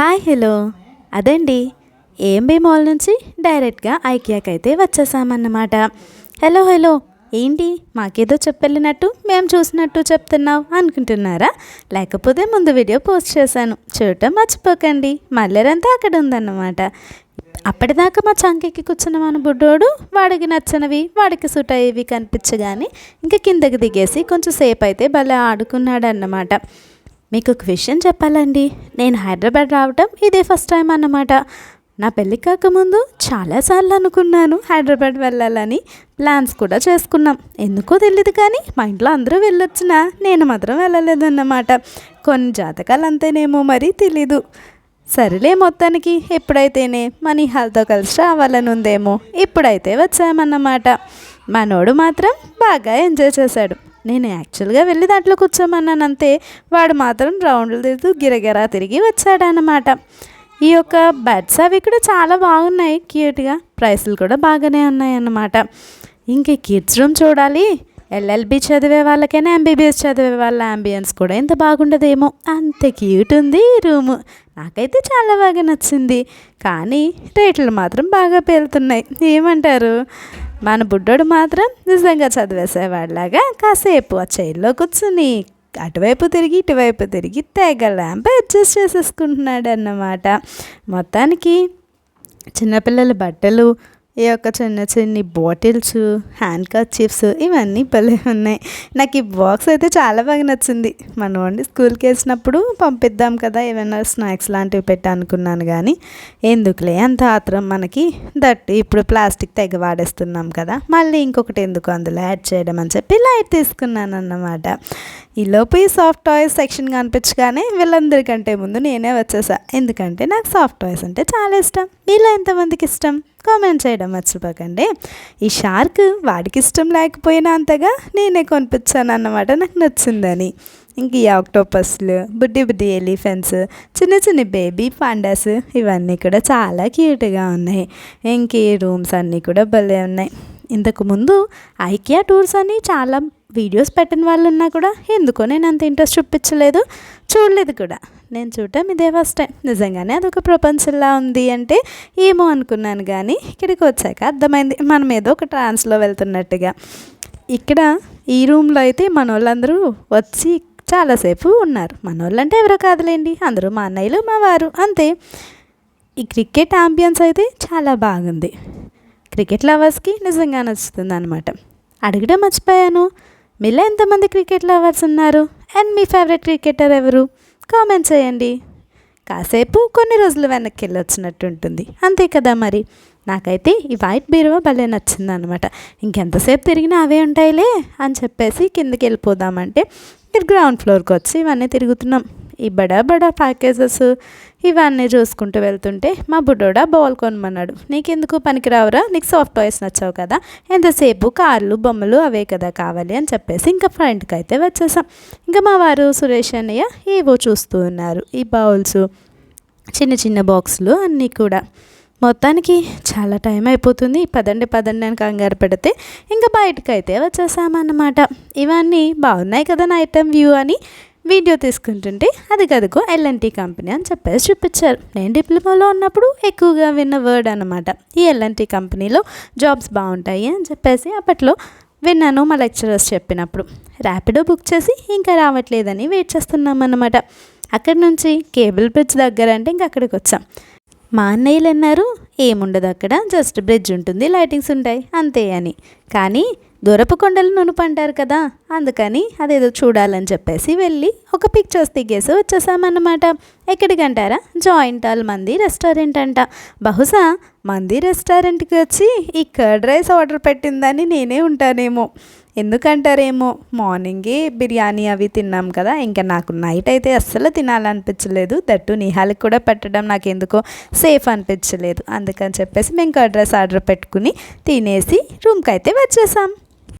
Hi hello అదండి AMB mall నుంచి డైరెక్ట్గా ఐకియాకి అయితే వచ్చేసామన్నమాట. హలో ఏంటి మాకేదో చెప్పెళ్ళినట్టు మేము చూసినట్టు చెప్తున్నావు అనుకుంటున్నారా? లేకపోతే ముందు వీడియో పోస్ట్ చేశాను, చూడటం మర్చిపోకండి. మల్లెరంతా అక్కడ ఉందన్నమాట. అప్పటిదాకా మా చంకెక్కి కూర్చున్న మన బుడ్డోడు వాడికి నచ్చనివి వాడికి సూట్ అయ్యేవి కనిపించగానే ఇంకా కిందకి దిగేసి కొంచెం సేపు అయితే భలే ఆడుకున్నాడు అన్నమాట. మీకు ఒక విషయం చెప్పాలండి, నేను హైదరాబాద్ రావటం ఇదే ఫస్ట్ టైం అన్నమాట. నా పెళ్ళి కాకముందు చాలాసార్లు అనుకున్నాను హైదరాబాద్ వెళ్ళాలని, ప్లాన్స్ కూడా చేసుకున్నాం. ఎందుకో తెలియదు కానీ మా ఇంట్లో అందరూ వెళ్ళొచ్చినా నేను మాత్రం వెళ్ళలేదన్నమాట. కొన్ని జాతకాలు అంతేనేమో మరి తెలీదు. సరేలే, మొత్తానికి ఎప్పుడైతేనే మన ఇహాలతో కలిసి రావాలని ఉందేమో ఇప్పుడైతే వచ్చామన్నమాట. మనోడు మాత్రం బాగా ఎంజాయ్ చేశాడు. నేను యాక్చువల్గా వెళ్ళి దాంట్లో కూర్చోమన్నాను అంతే, వాడు మాత్రం రౌండ్లు తిరుగుతూ గిరగిరా తిరిగి వచ్చాడనమాట. ఈ యొక్క బెడ్స్ అవి కూడా చాలా బాగున్నాయి, క్యూట్గా, ప్రైస్లు కూడా బాగానే ఉన్నాయి అన్నమాట. ఇంక కిడ్స్ రూమ్ చూడాలి. ఎల్ఎల్బి చదివే వాళ్ళకైనా ఎంబీబీఎస్ చదివే వాళ్ళ అంబియన్స్ కూడా ఎంత బాగుండదేమో, అంత క్యూట్ ఉంది ఈ రూము. నాకైతే చాలా బాగా నచ్చింది. కానీ రేట్లు మాత్రం బాగా పేలుతున్నాయి. ఏమంటారు? మన బుడ్డోడు మాత్రం నిజంగా చదివేసేవాడిలాగా కాసేపు ఆ చైర్లో కూర్చుని అటువైపు తిరిగి ఇటువైపు తిరిగి తెగ ల్యాంప్ అడ్జస్ట్ చేసేసుకుంటున్నాడు అన్నమాట. మొత్తానికి చిన్నపిల్లల బట్టలు, ఈ యొక్క చిన్న బాటిల్స్, హ్యాండ్ కర్చీఫ్స్ ఇవన్నీ భలే ఉన్నాయి. నాకు ఈ బాక్స్ అయితే చాలా బాగా నచ్చింది. మనోడిని స్కూల్కి వేసినప్పుడు పంపిద్దాం కదా, ఏమైనా స్నాక్స్ లాంటివి పెట్టి అనుకున్నాను. కానీ ఎందుకులే అంత ఆత్రం మనకి, దట్ ఇప్పుడు ప్లాస్టిక్ తెగ వాడేస్తున్నాం కదా, మళ్ళీ ఇంకొకటి ఎందుకు అందులో యాడ్ చేయడం అని చెప్పి లైట్ తీసుకున్నాను అన్నమాట. ఈలోపు ఈ సాఫ్ట్ టాయ్స్ సెక్షన్ కనిపించగానే వీళ్ళందరికంటే ముందు నేనే వచ్చేసా. ఎందుకంటే నాకు సాఫ్ట్ టాయ్స్ అంటే చాలా ఇష్టం. మీలో ఎంతమందికి ఇష్టం కామెంట్ చేయడం మర్చిపోకండి. ఈ షార్క్ వాడికి ఇష్టం లేకపోయినా అంతగా నేనే కొనిపించాను అన్నమాట, నాకు నచ్చిందని. ఇంక ఈ ఆక్టోపస్లు, బుడ్డి ఎలిఫెంట్స్, చిన్న బేబీ పాండాస్ ఇవన్నీ కూడా చాలా క్యూట్గా ఉన్నాయి. ఇంక ఈ రూమ్స్ అన్నీ కూడా భలే ఉన్నాయి. ఇంతకుముందు ఐకియా టూర్స్ అని చాలా వీడియోస్ పెట్టిన వాళ్ళు ఉన్నా కూడా ఎందుకో నేను అంత ఇంట్రెస్ట్ చూడలేదు కూడా. నేను చూడటం ఇదే ఫస్ట్ టైం. నిజంగానే అదొక ప్రపంచంలా ఉంది అంటే ఏమో అనుకున్నాను, కానీ ఇక్కడికి వచ్చాక అర్థమైంది మనం ఏదో ఒక ట్రాన్స్లో వెళ్తున్నట్టుగా. ఇక్కడ ఈ రూమ్లో అయితే మన వాళ్ళందరూ వచ్చి చాలాసేపు ఉన్నారు. మన వాళ్ళంటే ఎవరో కాదులేండి, అందరూ మా అన్నయ్యలు, మా వారు, అంతే. ఈ క్రికెట్ ఆంబియన్స్ అయితే చాలా బాగుంది. క్రికెట్ లవర్స్కి నిజంగా నచ్చుతుంది అనమాట. అడగడం మర్చిపోయాను, మీలో ఎంతమంది క్రికెట్ లవర్స్ ఉన్నారు అండ్ మీ ఫేవరెట్ క్రికెటర్ ఎవరు కామెంట్ చేయండి. కాసేపు కొన్ని రోజులు వెనక్కి వెళ్ళి వచ్చినట్టు ఉంటుంది, అంతే కదా మరి. నాకైతే ఈ వైట్ బీరువా భలే నచ్చింది అనమాట. ఇంకెంతసేపు తిరిగినా అవే ఉంటాయిలే అని చెప్పేసి కిందకి వెళ్ళిపోదామంటే మీరు గ్రౌండ్ ఫ్లోర్కి వచ్చి ఇవన్నీ తిరుగుతున్నాం. ఈ బడా ప్యాకేజెస్ ఇవన్నీ చూసుకుంటూ వెళ్తుంటే మా బుడ్డోడా బాల్ కొనమన్నాడు. నీకెందుకు పనికిరావురా, నీకు సాఫ్ట్ టాయ్స్ నచ్చావు కదా, ఎంతసేపు కార్లు బొమ్మలు అవే కదా కావాలి అని చెప్పేసి ఇంకా ఫ్రంట్కి అయితే వచ్చేసాం. ఇంకా మా వారు సురేష్ అన్నయ్య ఏవో చూస్తూ ఉన్నారు. ఈ బౌల్స్, చిన్న బాక్సులు అన్నీ కూడా. మొత్తానికి చాలా టైం అయిపోతుంది. పదండి అని కంగారు పెడితే ఇంకా బయటకు అయితే వచ్చేసామన్నమాట. ఇవన్నీ బాగున్నాయి కదా నైట్ టైం వ్యూ అని వీడియో తీసుకుంటుంటే అది కదుకో ఎల్ఎన్టీ కంపెనీ అని చెప్పేసి చూపించారు. నేను డిప్లొమాలో ఉన్నప్పుడు ఎక్కువగా విన్న వర్డ్ అనమాట. ఈ ఎల్ఎన్టీ కంపెనీలో జాబ్స్ బాగుంటాయి అని చెప్పేసి అప్పట్లో విన్నాను మా లెక్చరర్స్ చెప్పినప్పుడు. ర్యాపిడో బుక్ చేసి ఇంకా రావట్లేదని వెయిట్ చేస్తున్నాం అన్నమాట. అక్కడి నుంచి కేబుల్ బ్రిడ్జ్ దగ్గర అంటే ఇంకా అక్కడికి వచ్చాం. మా అన్నయ్యలు అన్నారు ఏముండదు అక్కడ, జస్ట్ బ్రిడ్జ్ ఉంటుంది, లైటింగ్స్ ఉంటాయి అంతే అని. కానీ దూరపు కొండలు నునుపు అంటారు కదా, అందుకని అదేదో చూడాలని చెప్పేసి వెళ్ళి ఒక పిక్చర్స్ దిగేసి వచ్చేసామన్నమాట. ఎక్కడికంటారా? జాయింట్ ఆల్ మంది రెస్టారెంట్ అంట. బహుశా మంది రెస్టారెంట్కి వచ్చి ఈ కర్డ్ రైస్ ఆర్డర్ పెట్టిందని నేనే ఉంటానేమో. ఎందుకంటారేమో, మార్నింగే బిర్యానీ అవి తిన్నాం కదా, ఇంకా నాకు నైట్ అయితే అస్సలు తినాలనిపించలేదు. దట్టు నిహాల్కి కూడా పెట్టడం నాకు ఎందుకో సేఫ్ అనిపించలేదు. అందుకని చెప్పేసి మేము కర్డ్ రైస్ ఆర్డర్ పెట్టుకుని తినేసి రూమ్కి అయితే వచ్చేసాం.